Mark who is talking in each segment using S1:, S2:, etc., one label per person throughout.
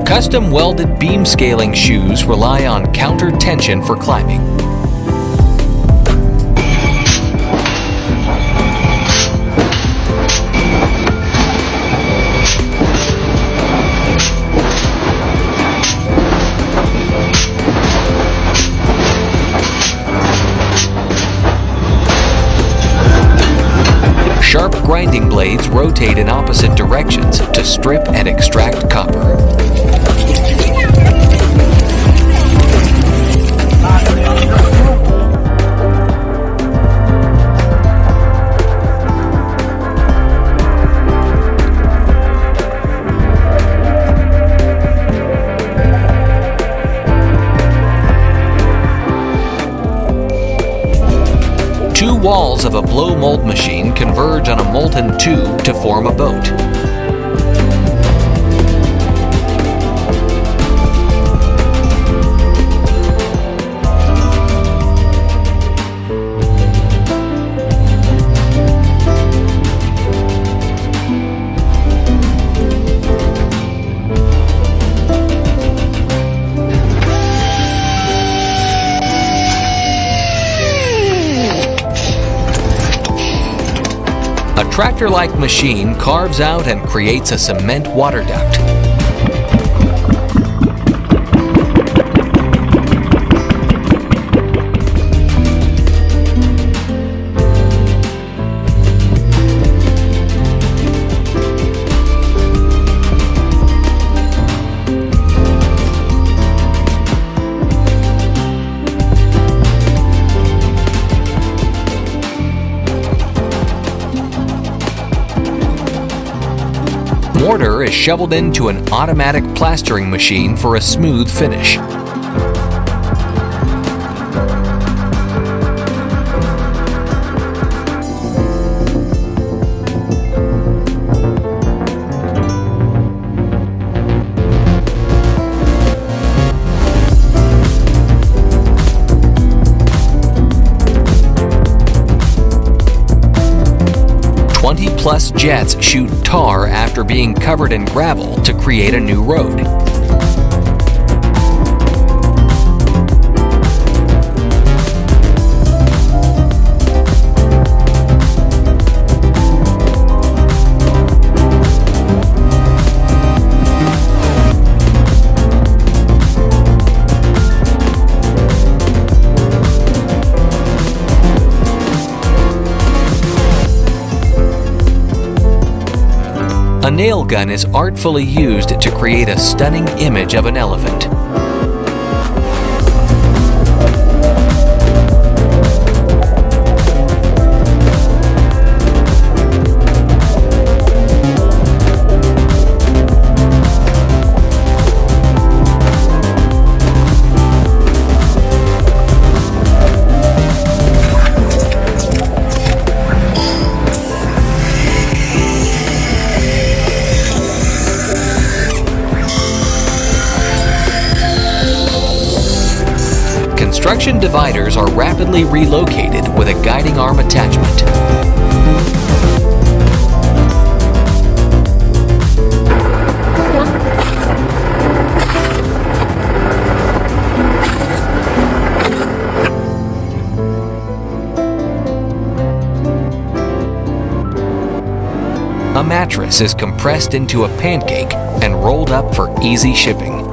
S1: Custom welded beam scaling shoes rely on counter tension for climbing. Sharp grinding blades rotate in opposite directions to strip and extract copper. Two walls of a blow mold machine converge on a molten tube to form a boat. A tractor-like machine carves out and creates a cement water duct. Mortar is shoveled into an automatic plastering machine for a smooth finish. Plus jets shoot tar after being covered in gravel to create a new road. A nail gun is artfully used to create a stunning image of an elephant. Construction dividers are rapidly relocated with a guiding arm attachment. A mattress is compressed into a pancake and rolled up for easy shipping.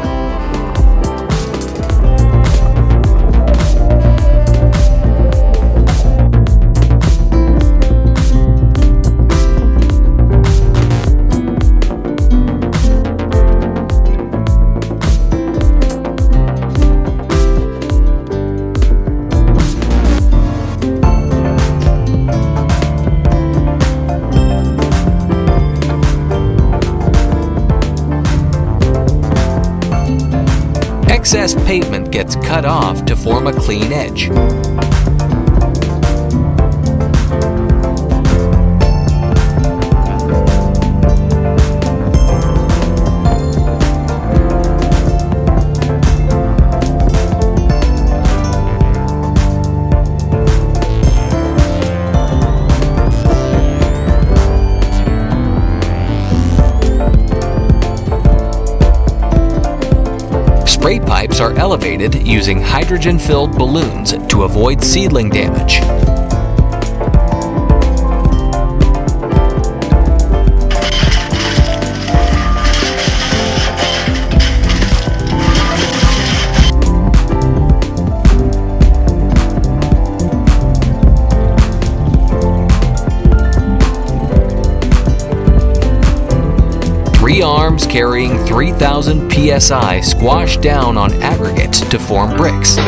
S1: Excess pavement gets cut off to form a clean edge. Spray pipes are elevated using hydrogen-filled balloons to avoid seedling damage. Three arms carrying 3,000 psi squash down on aggregate to form bricks.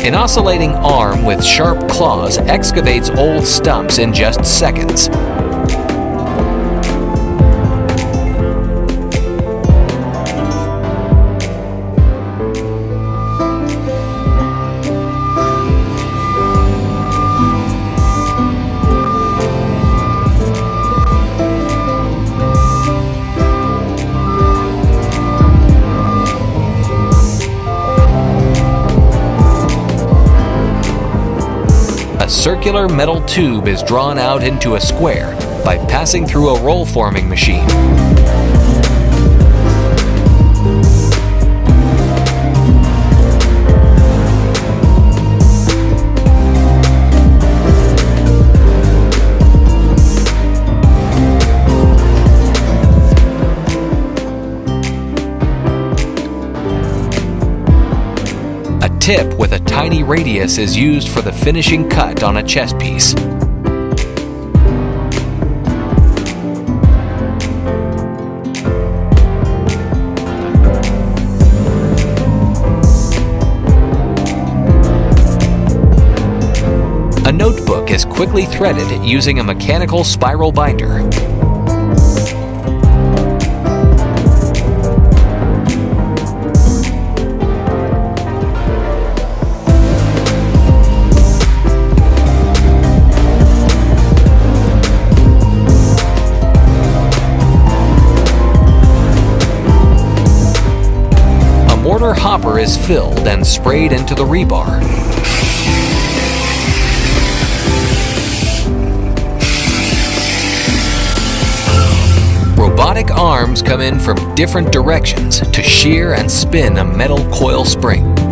S1: An oscillating arm with sharp claws excavates old stumps in just seconds. A circular metal tube is drawn out into a square by passing through a roll-forming machine. A tip with a tiny radius is used for the finishing cut on a chess piece. A notebook is quickly threaded using a mechanical spiral binder. A mortar hopper is filled and sprayed into the rebar. Robotic arms come in from different directions to shear and spin a metal coil spring.